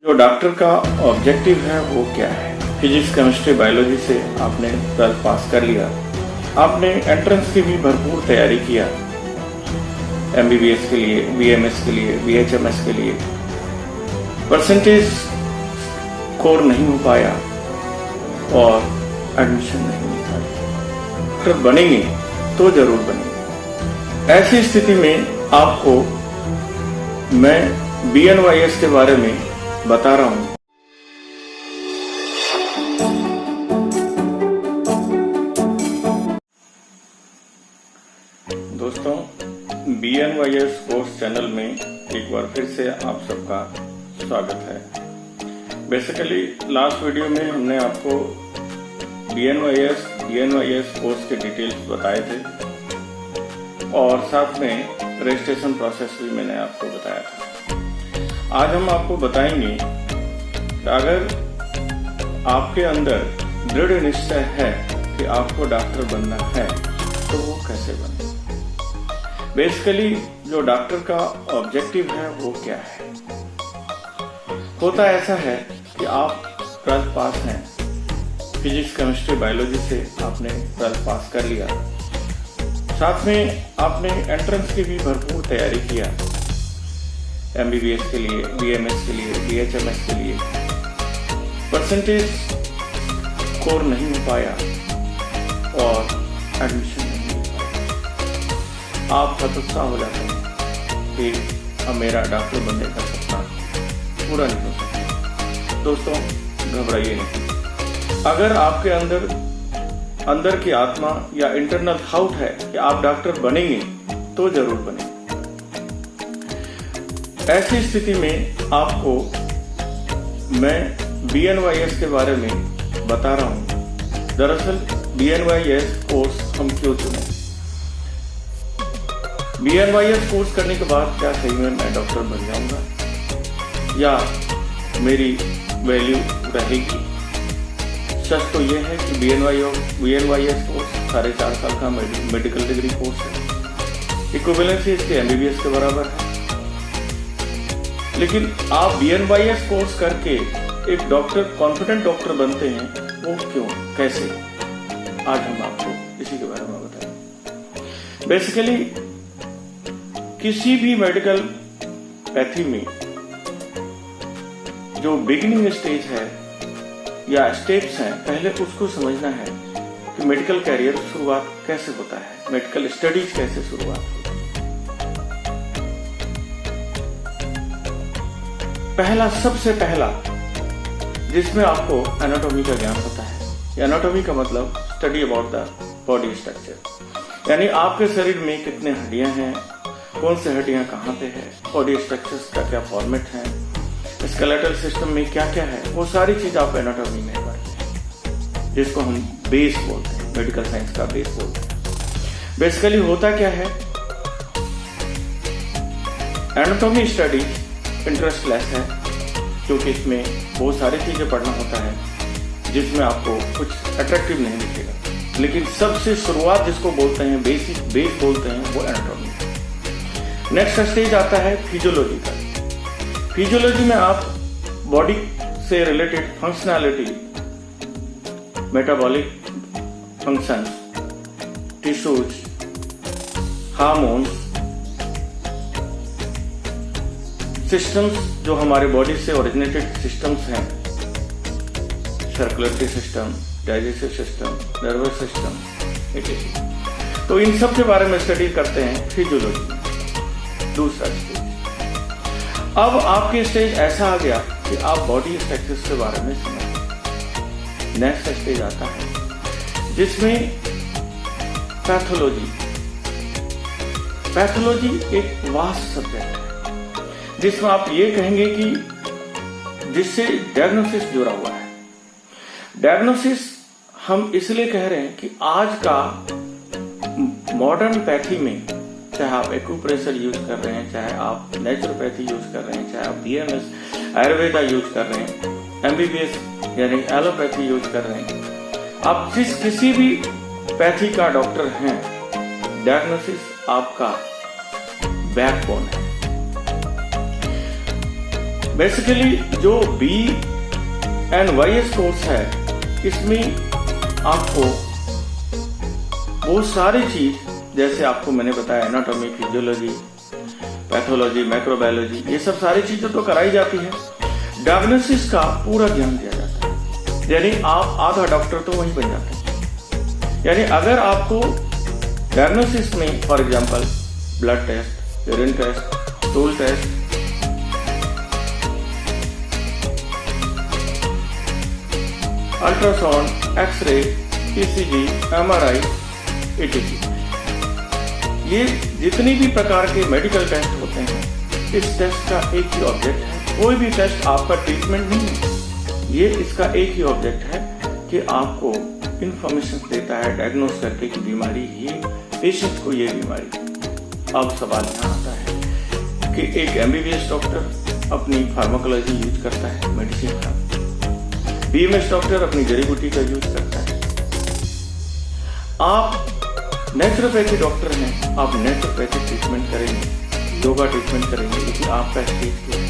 जो डॉक्टर का ऑब्जेक्टिव है वो क्या है। फिजिक्स, केमिस्ट्री, बायोलॉजी से आपने 12th पास कर लिया, आपने एंट्रेंस की भी भरपूर तैयारी किया, MBBS के लिए, BMS के लिए, BHMS के लिए, परसेंटेज स्कोर नहीं हो पाया और एडमिशन नहीं मिल पाया। डॉक्टर बनेंगे तो जरूर बनेंगे। ऐसी स्थिति में आपको मैं BNYS के बारे में बता रहा हूं। दोस्तों, BNYS कोर्स चैनल में एक बार फिर से आप सबका स्वागत है। बेसिकली लास्ट वीडियो में हमने आपको BNYS कोर्स के डिटेल्स बताए थे और साथ में रजिस्ट्रेशन प्रोसेस भी मैंने आपको बताया था। आज हम आपको बताएंगे कि अगर आपके अंदर दृढ़ निश्चय है कि आपको डॉक्टर बनना है तो वो कैसे बने। बेसिकली जो डॉक्टर का ऑब्जेक्टिव है वो क्या है। होता ऐसा है कि आप 12th पास हैं, फिजिक्स, केमिस्ट्री, बायोलॉजी से आपने 12th पास कर लिया, साथ में आपने एंट्रेंस की भी भरपूर तैयारी किया, MBBS के लिए, BMS के लिए, BHMS के लिए, परसेंटेज स्कोर नहीं हो पाया और एडमिशन नहीं मिल पाया। आप हतोत्साह हो जाते हैं कि अब मेरा डॉक्टर बनने का सपना पूरा नहीं हो सकता। दोस्तों, घबराइए नहीं। अगर आपके अंदर की आत्मा या इंटरनल थाउट है कि आप डॉक्टर बनेंगे तो जरूर बनेंगे। ऐसी स्थिति में आपको मैं BNYS के बारे में बता रहा हूं। दरअसल BNYS कोर्स हम क्यों चुने। BNYS कोर्स करने के बाद क्या सही में मैं डॉक्टर बन जाऊंगा या मेरी वैल्यू रहेगी। सच तो यह है कि BNYS कोर्स 4.5 साल का मेडिकल डिग्री कोर्स है। इक्विवेलेंसी इसके MBBS के बराबर है। लेकिन आप BNYS कोर्स करके एक डॉक्टर, कॉन्फिडेंट डॉक्टर बनते हैं, वो क्यों, कैसे, आज हम आपको इसी के बारे में बताएंगे। बेसिकली किसी भी मेडिकल पैथी में जो बिगिनिंग स्टेज है या स्टेप्स हैं, पहले उसको समझना है कि मेडिकल कैरियर शुरुआत कैसे होता है, मेडिकल स्टडीज कैसे शुरुआत होती है। सबसे पहला जिसमें आपको एनाटॉमी का ज्ञान होता है। एनाटॉमी का मतलब study about the body structure, यानी आपके शरीर में कितने हड्डियां हैं, कौन से हड्डियां कहाँ पे है, बॉडी स्ट्रक्चर्स का क्या फॉर्मेट है, स्केलेटल सिस्टम में क्या क्या है, वो सारी चीज आप एनाटॉमी में पढ़ते हैं, जिसको हम बेस बोलते हैं, मेडिकल साइंस का बेस बोलते हैं। बेसिकली होता क्या है, एनाटॉमी स्टडी इंटरेस्टलेस है क्योंकि इसमें बहुत सारी चीजें पढ़ना होता है जिसमें आपको कुछ अट्रैक्टिव नहीं दिखेगा। लेकिन सबसे शुरुआत जिसको बोलते हैं, बेस बोलते हैं, वो एनाटॉमी। नेक्स्ट स्टेज आता है फिजियोलॉजी का। फिजियोलॉजी में आप बॉडी से related functionality, metabolic functions, tissues, hormones, systems जो हमारे बॉडी से ओरिजिनेटेड सिस्टम्स हैं, circulatory system, digestive system, nervous system, etc. तो इन सब के बारे में स्टडी करते हैं फिजियोलॉजी। दूसरा स्टेज, अब आपके स्टेज ऐसा आ गया कि आप बॉडी स्ट्रक्चर्स के बारे में समझते। नेक्स्ट स्टेज आता है जिसमें पैथोलॉजी एक वास्ट सब्जेक्ट है जिसमें आप ये कहेंगे कि जिससे डायग्नोसिस जुड़ा हुआ है। डायग्नोसिस हम इसलिए कह रहे हैं कि आज का मॉडर्न पैथी में, चाहे आप एक्यूप्रेशर यूज कर रहे हैं, चाहे आप नेचुरोपैथी यूज कर रहे हैं, चाहे आप BMS आयुर्वेदा यूज कर रहे हैं, MBBS यानी एलोपैथी यूज कर रहे हैं, आप किसी भी पैथी का डॉक्टर हैं, डायग्नोसिस आपका बैकबोन है। बेसिकली जो BNYS कोर्स है, इसमें आपको वो सारी चीज, जैसे आपको मैंने बताया एनाटॉमी, फिजियोलॉजी, पैथोलॉजी, माइक्रोबायोलॉजी, ये सब सारी चीजें तो कराई जाती है। डायग्नोसिस का पूरा ध्यान दिया जाता है, यानी आप आधा डॉक्टर तो वहीं बन जाते हैं। यानी अगर आपको डायग्नोसिस में for example blood test, urine test, stool test, ultrasound, x-ray, ECG, MRI, etc. ये जितनी भी प्रकार के मेडिकल टेस्ट होते हैं, इस टेस्ट का एक ही ऑब्जेक्ट है। कोई भी टेस्ट आपका ट्रीटमेंट नहीं है, ये इसका एक ही ऑब्जेक्ट है कि आपको इंफॉर्मेशन देता है डायग्नोस करके कि बीमारी ये, पेशेंट को ये बीमारी। अब सवाल यहाँ आता है कि एक MBBS डॉक्टर अपनी फार्माकोलॉजी यूज करता है, मेडिसिन का, BMS डॉक्टर अपनी जड़ी बूटी का यूज करता है। आप नेचुरोपैथी डॉक्टर हैं, आप नेचुरोपैथिक ट्रीटमेंट करेंगे, योगा ट्रीटमेंट करेंगे, लेकिन आपका स्टेज क्या है।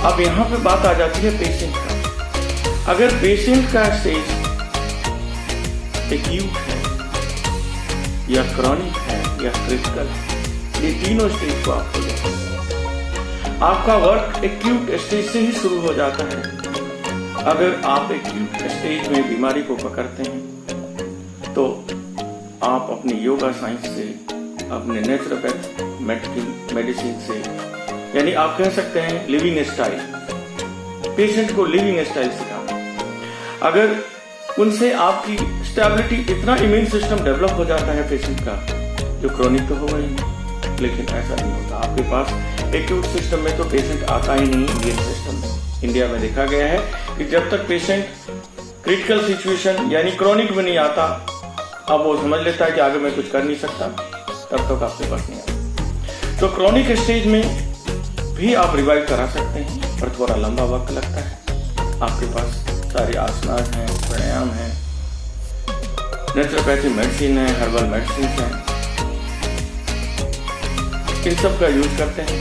अब यहाँ पे बात आ जाती है पेशेंट का। अगर पेशेंट का स्टेज एक्यूट है या क्रॉनिक है या क्रिटिकल है, ये तीनों स्टेज को आपको देखना है। आपका वर्क एक्यूट स्टेज से ही शुरू हो जाता है। अगर आप एक्यूट स्टेज में बीमारी को पकड़ते हैं तो आप अपनी योगा साइंस से, अपने नेचुरोपैथ मेडिसिन से, यानी आप कह सकते हैं लिविंग स्टाइल, पेशेंट को लिविंग स्टाइल सिखाना। अगर उनसे आपकी स्टेबिलिटी, इतना इम्यून सिस्टम डेवलप हो जाता है पेशेंट का, जो क्रॉनिक तो होगा ही नहीं, लेकिन ऐसा नहीं होता। आपके पास एक्यूट सिस्टम में तो पेशेंट आता ही नहीं। इंडियन सिस्टम में, इंडिया में देखा गया है कि जब तक पेशेंट क्रिटिकल सिचुएशन यानी क्रॉनिक में नहीं आता, अब वो समझ लेता है कि आगे मैं कुछ कर नहीं सकता, तब तक आपके पास नहीं आता। तो क्रॉनिक स्टेज में भी आप रिवाइव करा सकते हैं, पर थोड़ा लंबा वक्त लगता है। आपके पास सारे आसनास हैं, प्राणायाम हैं, नेचुरोपैथी मेडिसिन है, हर्बल मेडिसिन हैं, इन सब का यूज करते हैं।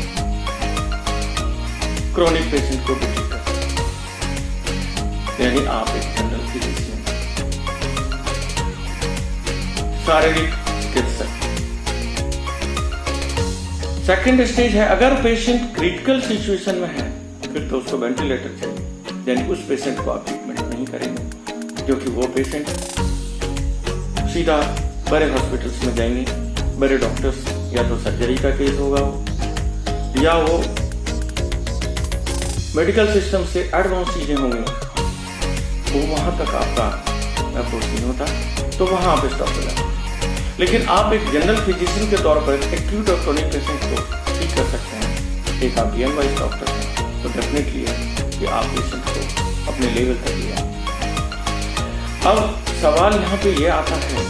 क्रॉनिक पेशेंट को भी ठीक कर सकते हैं, यानी आप एक जनरल फिजिशियन, शारीरिक चिकित्सक। सेकेंड स्टेज है, अगर पेशेंट क्रिटिकल सिचुएशन में है, फिर तो उसको वेंटिलेटर चाहिए, यानी उस पेशेंट को आप ट्रीटमेंट नहीं करेंगे, क्योंकि वो पेशेंट सीधा बड़े हॉस्पिटल्स में जाएंगे, बड़े डॉक्टर्स, या तो सर्जरी का केस होगा वो, या वो मेडिकल सिस्टम से एडवांस चीजें होंगी, वो वहां तक आपका अप्रोच नहीं होता, तो वहां आप स्टॉप हो जाते। लेकिन आप एक जनरल फिजिशियन के तौर पर एक्यूट और क्रॉनिक पेशेंट को ठीक कर सकते हैं। एक आप BNYS डॉक्टर हैं, तो डेफिनेटली है कि आप पेशेंट को अपने लेवल तक ले आए। अब सवाल यहाँ पे ये आता है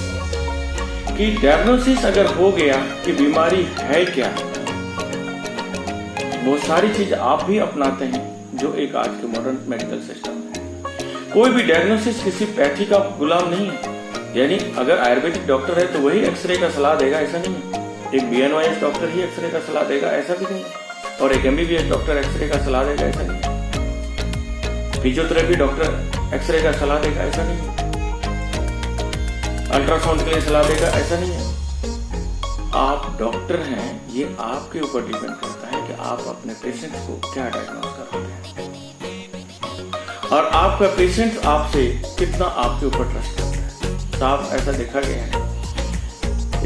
कि डायग्नोसिस अगर हो गया कि बीमारी है क्या, बहुत सारी चीज आप भी अपनाते हैं जो एक आज के मॉडर्न मेडिकल सिस्टम है। कोई भी डायग्नोसिस किसी पैथी का गुलाम नहीं है, यानी अगर आयुर्वेदिक डॉक्टर है तो वही एक्सरे का सलाह देगा, ऐसा नहीं है। एक BNYS डॉक्टर ही एक्सरे का सलाह देगा, ऐसा भी नहीं है। और एक MBBS डॉक्टर एक्सरे का सलाह देगा, ऐसा नहीं है। फिजियोथेरेपी डॉक्टर एक्सरे का सलाह देगा, ऐसा नहीं है। अल्ट्रासाउंड के लिए सलाह देगा, ऐसा नहीं है। आप डॉक्टर हैं, ये आपके ऊपर डिपेंड करता है कि आप अपने पेशेंट को क्या डायग्नोस करते हैं, और आपका पेशेंट आपसे कितना आपके ऊपर ट्रस्ट करता है। साफ ऐसा देखा गया है।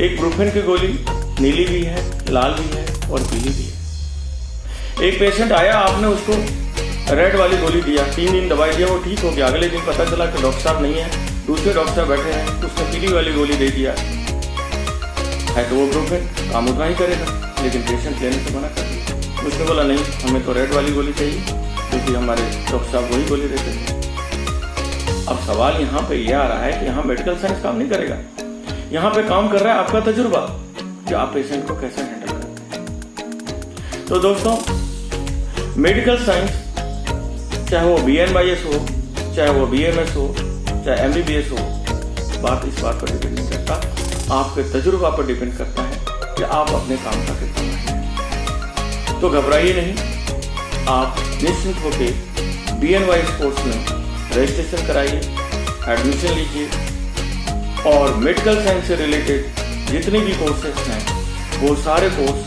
एक ब्रूफेन की गोली नीली भी है, लाल भी है और पीली भी है। एक पेशेंट आया, आपने उसको रेड वाली गोली दिया, 3 दिन दवाई दिया, वो ठीक हो गया। अगले दिन पता चला कि डॉक्टर साहब नहीं है, दूसरे डॉक्टर साहब बैठे हैं, उसने पीली वाली गोली दे दिया है, तो वो ब्रूफेन काम उतना ही करेगा, लेकिन पेशेंट लेने से मना कर दिया। उसने बोला नहीं, हमें तो रेड वाली गोली चाहिए, क्योंकि हमारे डॉक्टर साहब वही गोली देते हैं। अब सवाल यहाँ पे यह आ रहा है कि यहाँ मेडिकल साइंस काम नहीं करेगा, यहाँ पे काम कर रहा है आपका तजुर्बा कि आप पेशेंट को कैसे हैंडल करते हैं। तो दोस्तों, मेडिकल साइंस चाहे वो BNYS हो, चाहे वो BMS हो, चाहे MBBS हो, बात इस बात पर डिपेंड नहीं करता, आपके तजुर्बा पर डिपेंड करता है कि आप अपने काम का कितना माहिर हैं। तो घबराइए नहीं, आप निश्चिंत होकर DNYS कोर्स में रजिस्ट्रेशन कराइए, एडमिशन लीजिए और मेडिकल साइंस से रिलेटेड जितने भी कोर्सेज हैं वो सारे कोर्स,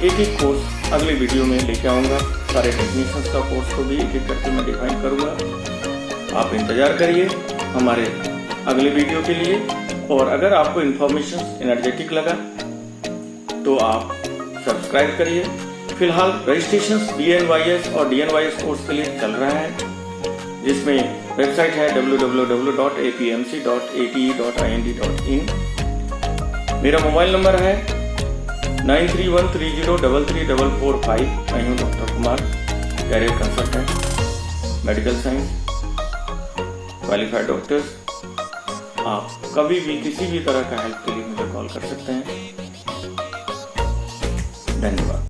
एक एक कोर्स अगले वीडियो में लेके आऊँगा। सारे टेक्नीशियंस का कोर्स को भी एक एक करके मैं डिफाइन करूँगा। आप इंतज़ार करिए हमारे अगले वीडियो के लिए। और अगर आपको इन्फॉर्मेशन एनर्जेटिक लगा तो आप सब्सक्राइब करिए। फिलहाल रजिस्ट्रेशन DNYS और DNYS कोर्स के लिए चल रहा है, जिसमें वेबसाइट है www.apmc.ate.ind.in। मेरा मोबाइल नंबर है 9313033445। मैं हूँ doctor Kumar, career consultant, medical science, qualified doctors. आप कभी भी किसी भी तरह का हेल्प के लिए मुझे कॉल कर सकते हैं। धन्यवाद।